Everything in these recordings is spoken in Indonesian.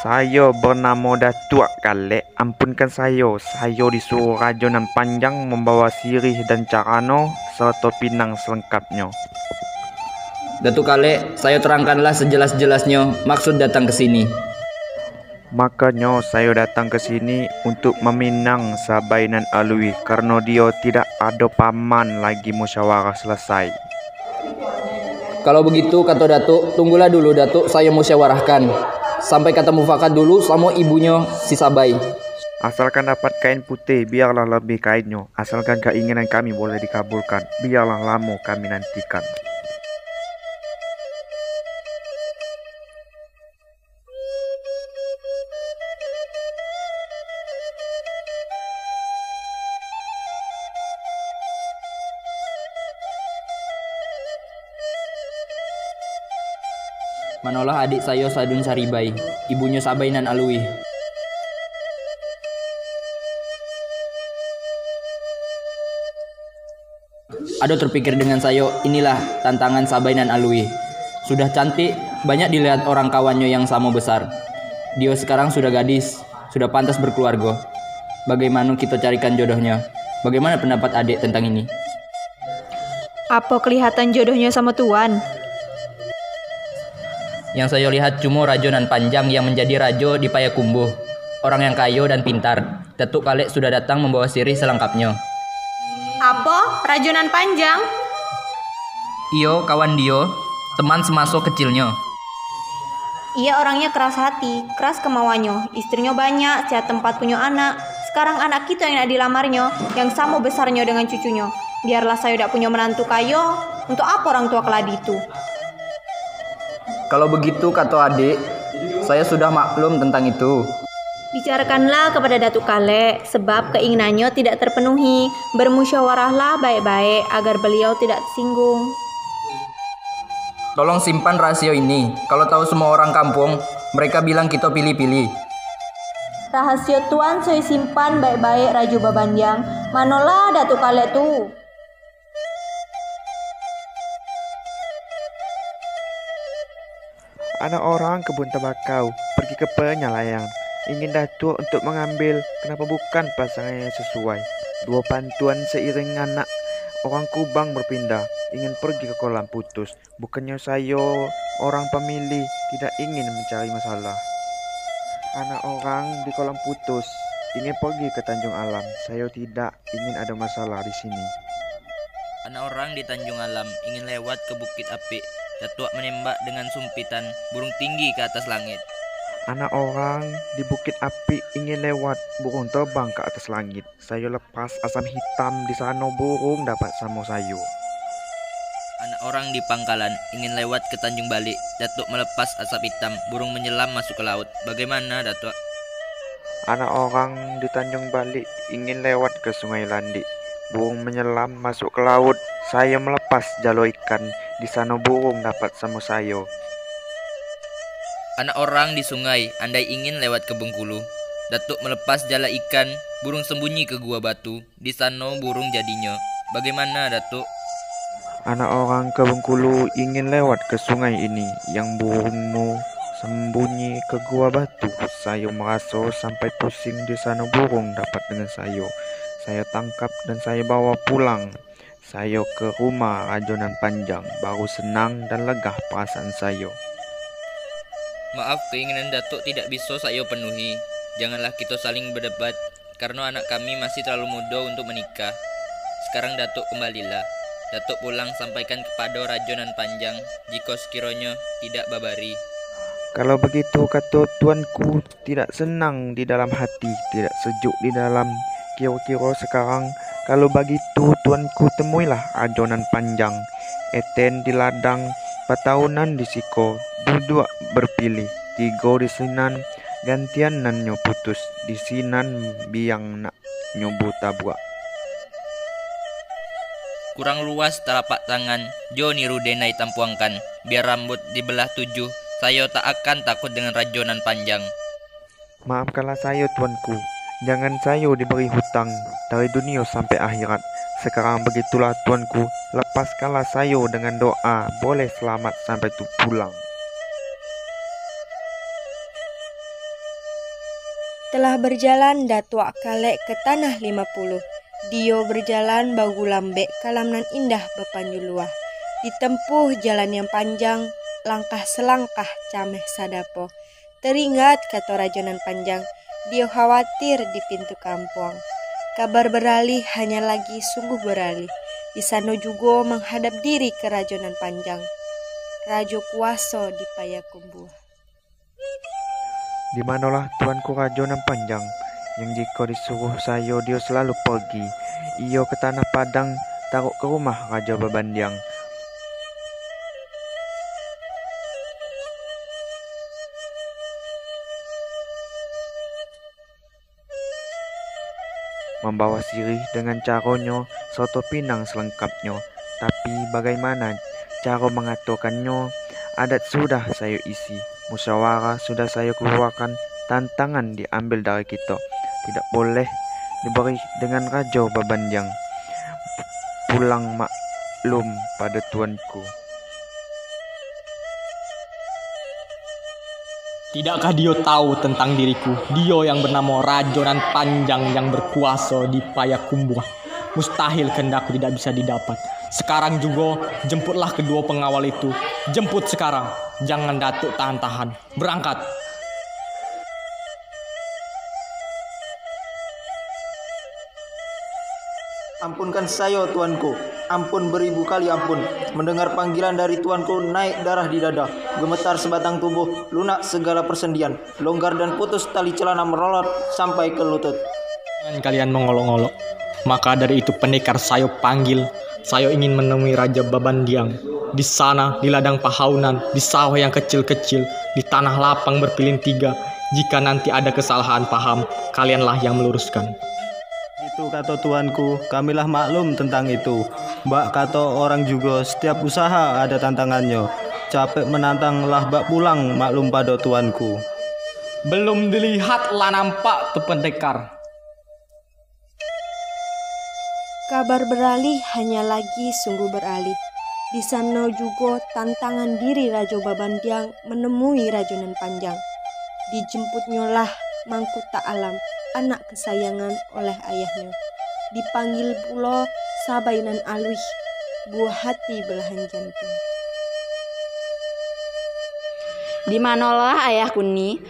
Saya bernama Datuk Kalek. Ampunkan saya disuruh Raja Nan Panjang membawa sirih dan carano serta pinang selengkapnya. Datuk Kalek, saya terangkanlah sejelas-jelasnya maksud datang ke sini. Makanya saya datang ke sini untuk meminang Sabai Nan Alwi karena dia tidak ada paman lagi musyawarah selesai. Kalau begitu kata Datuk, tunggulah dulu Datuk, saya musyawarahkan. Sampai kata mufakat dulu sama ibunya si Sabai. Asalkan dapat kain putih, biarlah lebih kainnya. Asalkan keinginan kami boleh dikabulkan, biarlah lama kami nantikan. Manolah adik saya Sadun Saribai, ibunya Sabai Nan Alwi. Ado terpikir dengan saya, inilah tantangan Sabai Nan Alwi. Sudah cantik, banyak dilihat orang kawannya yang sama besar. Dia sekarang sudah gadis, sudah pantas berkeluarga. Bagaimana kita carikan jodohnya? Bagaimana pendapat adik tentang ini? Apa kelihatan jodohnya sama Tuan? Yang saya lihat cuma Raja Nan Panjang yang menjadi raja di Payakumbuh. Orang yang kaya dan pintar. Datuk Kalek sudah datang membawa sirih selengkapnya. Apa? Raja Nan Panjang? Iyo, kawan dia, teman semasa kecilnya. Ia orangnya keras hati, keras kemauannya. Istrinya banyak, setiap tempat punya anak. Sekarang anak kita yang nak dilamarnya, yang sama besarnya dengan cucunya. Biarlah saya tidak punya menantu kaya, untuk apa orang tua keladi itu? Kalau begitu kata adik, saya sudah maklum tentang itu. Bicarakanlah kepada Datuk Kalek, sebab keinginannya tidak terpenuhi. Bermusyawarahlah baik-baik agar beliau tidak tersinggung. Tolong simpan rahasia ini. Kalau tahu semua orang kampung, mereka bilang kita pilih-pilih. Rahasia Tuan saya simpan baik-baik Raju Babanjang. Manolah Datuk Kalek tu? Anak orang kebun tembakau pergi ke penyalayan. Ingin Datuk untuk mengambil, kenapa bukan pasangan yang sesuai? Dua pantuan seiring anak orang Kubang berpindah, ingin pergi ke kolam putus. Bukannya saya orang pemilih tidak ingin mencari masalah. Anak orang di kolam putus ingin pergi ke Tanjung Alam. Saya tidak ingin ada masalah di sini. Anak orang di Tanjung Alam ingin lewat ke Bukit Apik. Datuk menembak dengan sumpitan burung tinggi ke atas langit. Anak orang di Bukit Api ingin lewat, burung terbang ke atas langit. Saya lepas asam hitam, di sana burung dapat sama saya. Anak orang di Pangkalan ingin lewat ke Tanjung Balik. Datuk melepas asap hitam, burung menyelam masuk ke laut. Bagaimana Datuk? Anak orang di Tanjung Balik ingin lewat ke Sungai Landik. Burung menyelam masuk ke laut. Saya melepas jalo ikan, di sana burung dapat sama saya. Anak orang di sungai, andai ingin lewat ke Bengkulu. Datuk melepas jala ikan, burung sembunyi ke gua batu. Di sana burung jadinya. Bagaimana Datuk? Anak orang ke Bengkulu ingin lewat ke sungai ini, yang burungmu sembunyi ke gua batu. Sayo merasa sampai pusing di sana burung dapat dengan sayo. Sayo tangkap dan saya bawa pulang. Sayo ke rumah Rajonan Panjang, baru senang dan lega perasaan sayo. Maaf, keinginan Datuk tidak bisa saya penuhi. Janganlah kita saling berdebat, karena anak kami masih terlalu muda untuk menikah. Sekarang Datuk kembalilah. Datuk pulang sampaikan kepada Rajonan Panjang jika sekiranya tidak babari. Kalau begitu kata tuanku, tidak senang di dalam hati, tidak sejuk di dalam. Kira-kira sekarang, kalau begitu tuanku temuilah Rajonan Panjang. Eten di ladang, patahunan di siko, dua berpilih, tiga di sinan, gantian nan nyo putus, di sinan biang nak nyobu tabrak. Kurang luas telapak tangan, jo niru denai tampuangkan. Biar rambut dibelah 7, saya tak akan takut dengan Rajonan Panjang. Maafkanlah saya tuanku, jangan saya diberi hutang dari dunia sampai akhirat. Sekarang begitulah tuanku, lepaskanlah saya dengan doa, boleh selamat sampai pulang. Telah berjalan Datuk Kalek ke tanah 50. Dio berjalan bagu lambek kalamnan indah bepanjuluah. Ditempuh jalan yang panjang, langkah selangkah cameh sadapo. Teringat kata Rajonan Panjang, Dio khawatir di pintu kampung. Kabar beralih hanya lagi sungguh beralih. Di sana juga menghadap diri ke Rajonan Panjang. Rajo kuaso di Payakumbuh. Di manalah tuanku Rajonan Panjang, yang jika disuruh saya dia selalu pergi. Ia ke tanah Padang, taruh ke rumah Raja Babandiang. Membawa sirih dengan caranya, soto pinang selengkapnya. Tapi bagaimana cara mengaturkannya? Adat sudah saya isi, musyawarah sudah saya keluarkan, tantangan diambil dari kita. Tidak boleh diberi dengan Raja Babandiang. Pulang maklum pada tuanku. Tidakkah Dio tahu tentang diriku? Dio yang bernama Rajonan Panjang yang berkuasa di Payakumbuh. Mustahil kehendakku tidak bisa didapat. Sekarang juga jemputlah kedua pengawal itu. Jemput sekarang. Jangan Datuk tahan-tahan. Berangkat. Ampunkan saya tuanku, ampun beribu kali ampun. Mendengar panggilan dari tuanku naik darah di dada, gemetar sebatang tubuh, lunak segala persendian, longgar dan putus tali celana merolot sampai ke lutut. Jangan kalian mengolok-olok. Maka dari itu pendekar saya panggil. Saya ingin menemui Raja Babandiang. Di sana, di ladang pahaunan, di sawah yang kecil-kecil, di tanah lapang berpilin 3. Jika nanti ada kesalahan paham, kalianlah yang meluruskan. Itu kata tuanku, kamilah maklum tentang itu. Mbak kata orang juga, setiap usaha ada tantangannya. Capek menantang lah bak pulang, maklum pada tuanku. Belum dilihat lah nampak tu pendekar. Kabar beralih hanya lagi sungguh beralih. Di sana juga tantangan diri Raja Babandiang menemui Rajonan Panjang. Dijemputnya lah Mangkuta Alam, anak kesayangan oleh ayahnya. Dipanggil pula Sabainan Alwi, buah hati belahan jantung. Di manalah ayahku ni?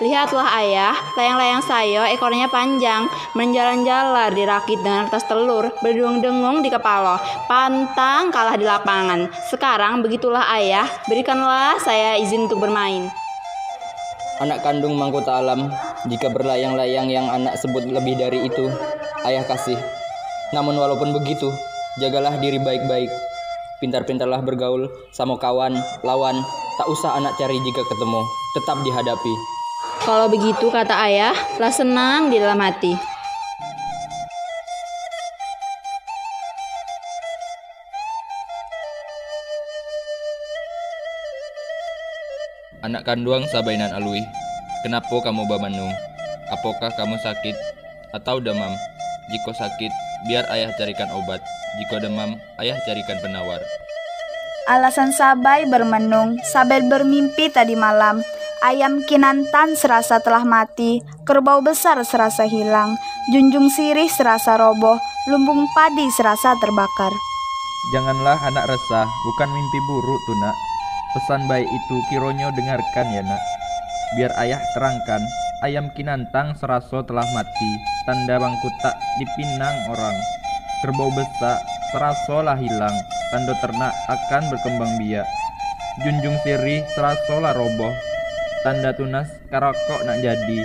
Lihatlah ayah, layang-layang saya ekornya panjang, menjalan-jalan dirakit dengan kertas telur, berdengung-dengung di kepala, pantang kalah di lapangan. Sekarang begitulah ayah, berikanlah saya izin untuk bermain. Anak kandung Mangkuta Alam, jika berlayang-layang yang anak sebut lebih dari itu, ayah kasih. Namun walaupun begitu, jagalah diri baik-baik. Pintar-pintarlah bergaul sama kawan, lawan, tak usah anak cari jika ketemu, tetap dihadapi. Kalau begitu kata ayah, lah senang di dalam hati. Anak kandung Sabainan Alwi, kenapa kamu bamanung? Apakah kamu sakit atau demam? Jika sakit, biar ayah carikan obat. Jika demam, ayah carikan penawar. Alasan Sabai bermenung, Sabai bermimpi tadi malam. Ayam kinantan serasa telah mati, kerbau besar serasa hilang, junjung sirih serasa roboh, lumbung padi serasa terbakar. Janganlah anak resah, bukan mimpi buruk tuh nak. Pesan baik itu kironyo dengarkan ya nak. Biar ayah terangkan, ayam kinantang seraso telah mati, tanda bangku tak dipinang orang. Kerbau besar seraso lah hilang, tanda ternak akan berkembang biak. Junjung sirih seraso lah roboh, tanda tunas karakok nak jadi.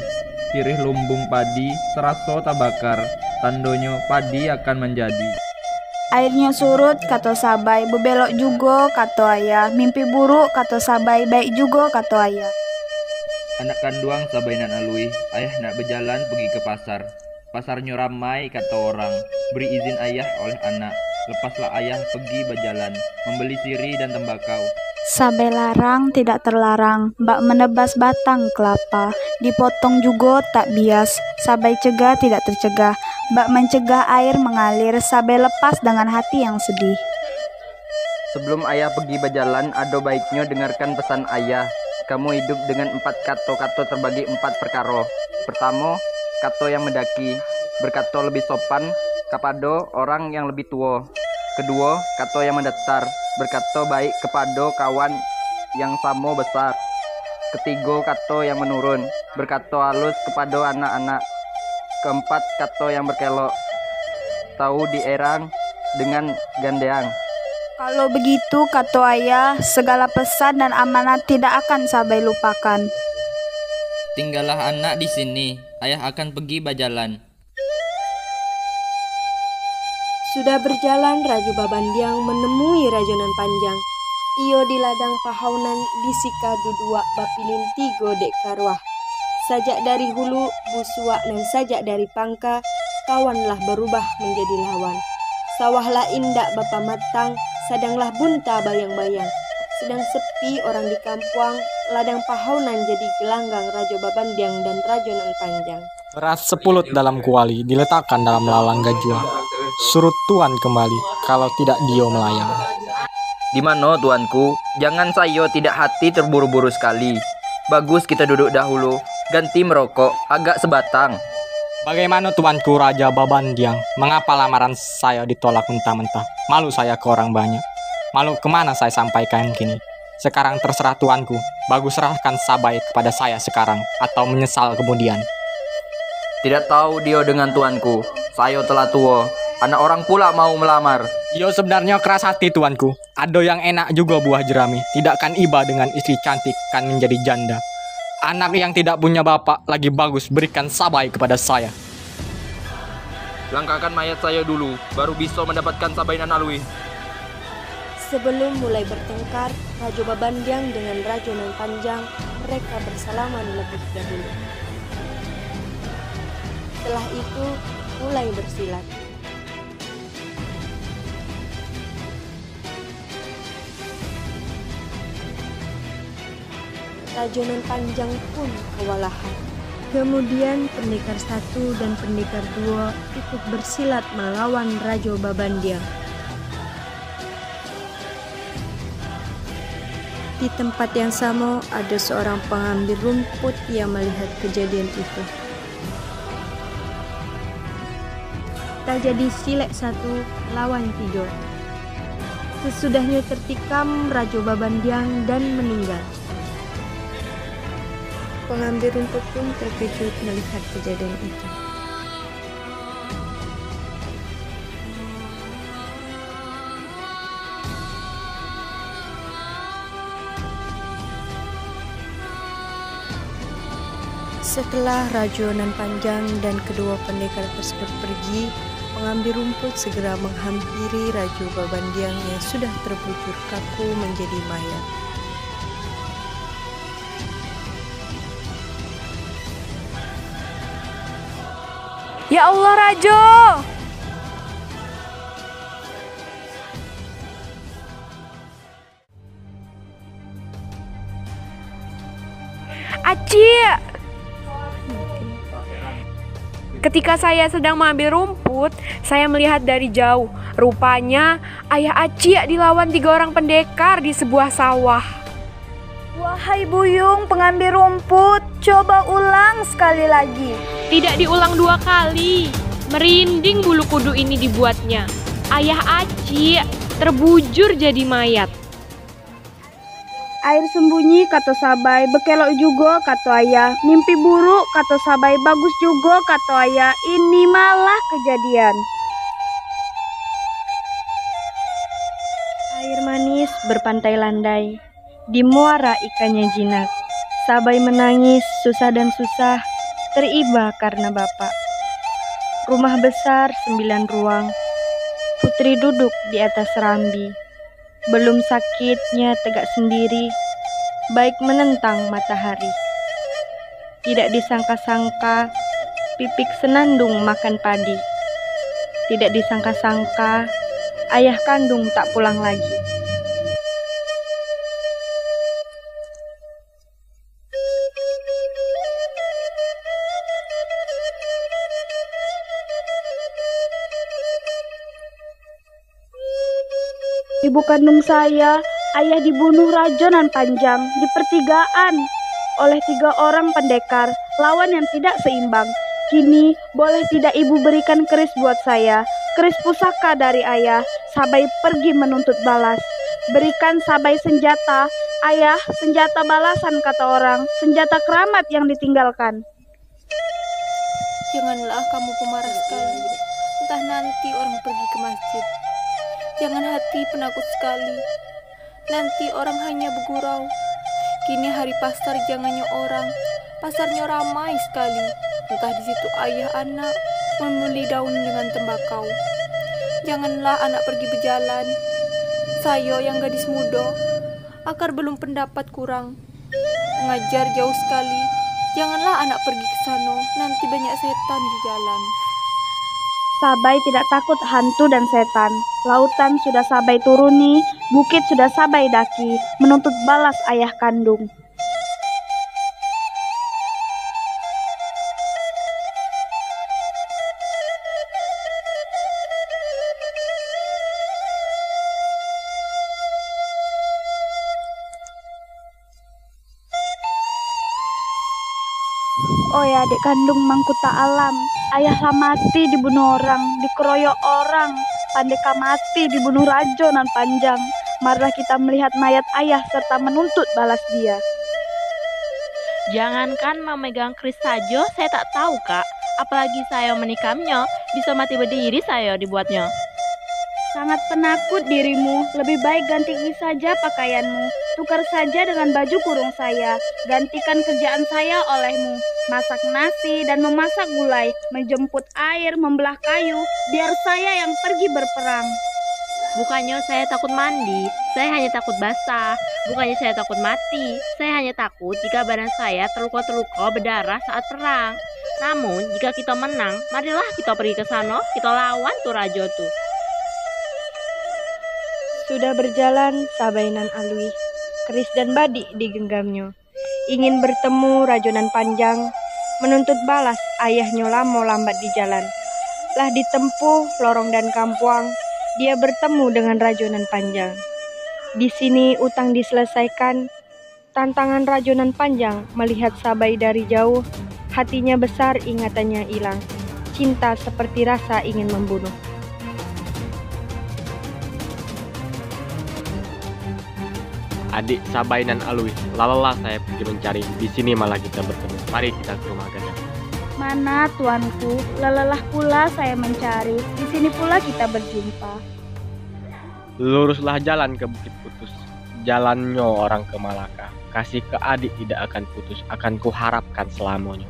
Sirih lumbung padi seraso tabakar, tandonyo padi akan menjadi. Airnya surut, kata Sabai, bebelok juga, kata ayah. Mimpi buruk, kata Sabai, baik juga, kata ayah. Anak kanduang Sabai nan alui, ayah nak berjalan pergi ke pasar. Pasarnya ramai, kata orang. Beri izin ayah oleh anak. Lepaslah ayah pergi berjalan, membeli sirih dan tembakau. Sabai larang, tidak terlarang. Bak menebas batang kelapa, dipotong juga tak bias. Sabai cegah, tidak tercegah. Bak mencegah air mengalir. Sabai lepas dengan hati yang sedih. Sebelum ayah pergi berjalan, ada baiknya dengarkan pesan ayah. Kamu hidup dengan 4 kato terbagi 4 perkara. Pertama, kato yang mendaki, berkato lebih sopan kepada orang yang lebih tua. Kedua, kato yang mendatar, berkato baik kepada kawan yang sama besar. Ketiga, kato yang menurun, berkato halus kepada anak-anak. Keempat, kato yang berkelok, tahu dierang dengan gandeang. Kalau begitu, kata ayah, segala pesan dan amanat tidak akan Sabai lupakan. Tinggallah anak di sini, ayah akan pergi berjalan. Sudah berjalan, Raju Babandiang menemui Rajo Nan Panjang. Iyo di ladang pahaunan di sika dudua bapilin 3 dek karwah. Sajak dari hulu, busuak dan sajak dari pangka, kawanlah berubah menjadi lawan. Sawahlah indak bapa matang, sadanglah bunta bayang-bayang. Sedang sepi orang di kampung, ladang pahaunan jadi gelanggang Rajo Babandiang dan Rajo Nan Panjang. Beras 10 dalam kuali diletakkan dalam lalang gajua. Suruh tuan kembali, kalau tidak dia melayang. Di mana tuanku? Jangan saya tidak hati terburu-buru sekali. Bagus kita duduk dahulu, ganti merokok, agak sebatang. Bagaimana tuanku Raja Babandiang? Mengapa lamaran saya ditolak mentah-mentah? Malu saya ke orang banyak. Malu kemana saya sampaikan kini? Sekarang terserah tuanku. Bagus serahkan Sabai kepada saya sekarang, atau menyesal kemudian. Tidak tahu dia dengan tuanku. Saya telah tua. Anak orang pula mau melamar. Yo sebenarnya keras hati tuanku. Ada yang enak juga buah jerami. Tidak kan iba dengan istri cantik kan menjadi janda. Anak yang tidak punya bapak lagi bagus berikan Sabai kepada saya. Langkahkan mayat saya dulu, baru bisa mendapatkan Sabai nan alui. Sebelum mulai bertengkar, Rajo Babandiang dengan Rajo Nan Panjang, mereka bersalaman lebih dahulu. Setelah itu, mulai bersilat. Rajo Nan Panjang pun kewalahan. Kemudian pendekar 1 dan pendekar 2 ikut bersilat melawan Rajo Babandiang. Di tempat yang sama ada seorang pengambil rumput yang melihat kejadian itu. Terjadi silet 1 lawan 3. Sesudahnya tertikam Rajo Babandiang dan meninggal. Pengambil rumput pun terkejut melihat kejadian itu. Setelah Rajo Nan Panjang dan kedua pendekar tersebut pergi, pengambil rumput segera menghampiri Rajo Babandiang yang sudah terbujur kaku menjadi mayat. Ya Allah, Rajo! Aci! Ketika saya sedang mengambil rumput, saya melihat dari jauh. Rupanya ayah Aci dilawan 3 orang pendekar di sebuah sawah. Wahai Buyung pengambil rumput, coba ulang sekali lagi. Tidak diulang 2 kali. Merinding bulu kudu ini dibuatnya. Ayah Aci terbujur jadi mayat. Air sembunyi kata Sabai, bekelok juga kata ayah. Mimpi buruk kata Sabai, bagus juga kata ayah. Ini malah kejadian. Air manis berpantai landai, di muara ikannya jinak. Sabai menangis, susah dan susah, teriba karena bapak. Rumah besar 9 ruang, putri duduk di atas serambi. Belum sakitnya tegak sendiri, baik menentang matahari. Tidak disangka-sangka, pipik senandung makan padi. Tidak disangka-sangka, ayah kandung tak pulang lagi. Ibu kandung saya, ayah dibunuh rajonan panjang di pertigaan oleh 3 orang pendekar, lawan yang tidak seimbang. Kini, boleh tidak ibu berikan keris buat saya, keris pusaka dari ayah. Sabai pergi menuntut balas. Berikan Sabai senjata, ayah, senjata balasan kata orang, senjata keramat yang ditinggalkan. Janganlah kamu pemarah sekali. Entah nanti orang pergi ke masjid. Jangan hati penakut sekali. Nanti orang hanya bergurau. Kini hari pasar jangannya orang. Pasarnya ramai sekali. Entah di situ ayah anak membeli daun dengan tembakau. Janganlah anak pergi berjalan. Saya yang gadis muda, akar belum pendapat kurang. Mengajar jauh sekali. Janganlah anak pergi ke sana. Nanti banyak setan di jalan. Sabai tidak takut hantu dan setan. Lautan sudah Sabai turuni, bukit sudah Sabai daki, menuntut balas ayah kandung. Oh ya adik kandung Mangkuta Alam, ayahlah mati dibunuh orang, dikeroyok orang, Pandeka mati dibunuh rajonan panjang. Marilah kita melihat mayat ayah serta menuntut balas dia. Jangankan memegang keris saja, saya tak tahu kak. Apalagi saya menikamnya, bisa mati berdiri saya dibuatnya. Sangat penakut dirimu, lebih baik ganti saja pakaianmu. Tukar saja dengan baju kurung saya, gantikan kerjaan saya olehmu. Masak nasi dan memasak gulai, menjemput air, membelah kayu, biar saya yang pergi berperang. Bukannya saya takut mandi, saya hanya takut basah. Bukannya saya takut mati, saya hanya takut jika badan saya terluka-terluka berdarah saat perang. Namun, jika kita menang, marilah kita pergi ke sana, kita lawan tuh raja tuh. Sudah berjalan Sabainan Alwi, keris dan badik digenggamnya. Ingin bertemu rajonan panjang, menuntut balas ayahnya lama lambat di jalan. Lah ditempuh lorong dan kampuang, dia bertemu dengan rajonan panjang. Di sini utang diselesaikan, tantangan rajonan panjang melihat Sabai dari jauh, hatinya besar ingatannya hilang, cinta seperti rasa ingin membunuh. Adik Sabainan Alwi, lalalah saya pergi mencari. Di sini malah kita bertemu. Mari kita ke rumah Gadang. Mana tuanku, lelah pula saya mencari. Di sini pula kita berjumpa. Luruslah jalan ke Bukit Putus. Jalannya orang ke Malaka. Kasih ke adik tidak akan putus. Akan kuharapkan selamanya.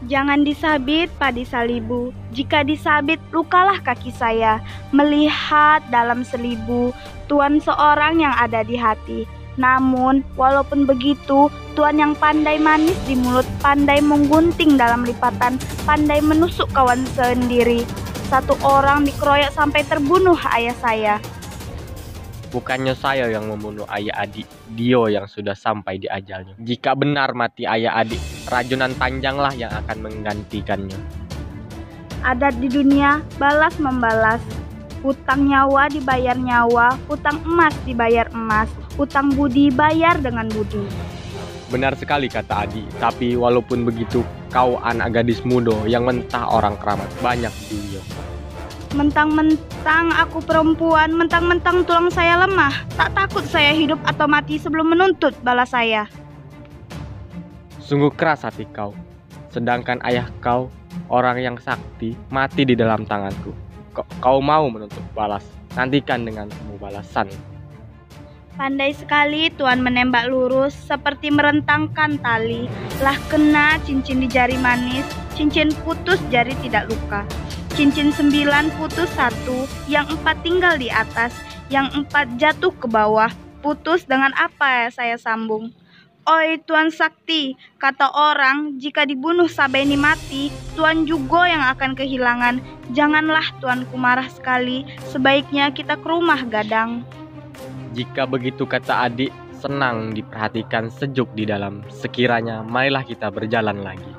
Jangan disabit padi salibu. Jika disabit lukalah kaki saya. Melihat dalam seribu Tuan seorang yang ada di hati. Namun, walaupun begitu, Tuan yang pandai manis di mulut, pandai menggunting dalam lipatan, pandai menusuk kawan sendiri. Satu orang dikeroyok sampai terbunuh ayah saya. Bukannya saya yang membunuh ayah adik, dia yang sudah sampai di ajalnya. Jika benar mati ayah adik, rajonan panjanglah yang akan menggantikannya. Adat di dunia, balas membalas. Hutang nyawa dibayar nyawa, hutang emas dibayar emas, hutang budi bayar dengan budi. Benar sekali kata Adi, tapi walaupun begitu kau anak gadis muda yang mentah orang keramat banyak di dunia. Mentang-mentang aku perempuan, mentang-mentang tulang saya lemah, tak takut saya hidup atau mati sebelum menuntut balas saya. Sungguh keras hati kau, sedangkan ayah kau, orang yang sakti, mati di dalam tanganku. Kau mau menuntut balas, nantikan dengan balasan. Pandai sekali Tuan menembak lurus, seperti merentangkan tali. Lah kena cincin di jari manis, cincin putus jari tidak luka. Cincin 9 putus 1, yang 4 tinggal di atas, yang 4 jatuh ke bawah. Putus dengan apa saya sambung? Oi Tuan Sakti, kata orang jika dibunuh Sabaini mati, Tuan juga yang akan kehilangan. Janganlah Tuanku marah sekali, sebaiknya kita ke rumah Gadang. Jika begitu kata adik, senang diperhatikan sejuk di dalam. Sekiranya marilah kita berjalan lagi.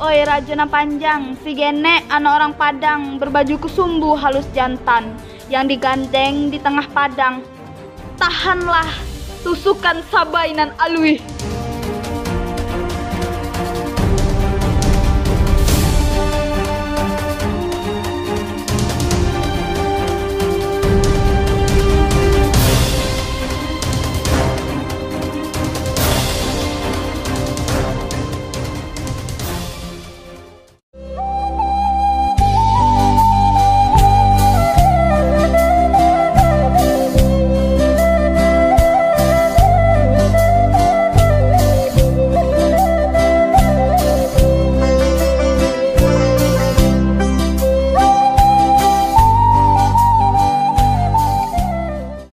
Oi Rajana Panjang, si Genek anak orang Padang, berbaju kesumbu halus jantan, yang digandeng di tengah padang. Tahanlah tusukan Sabai nan Alwi.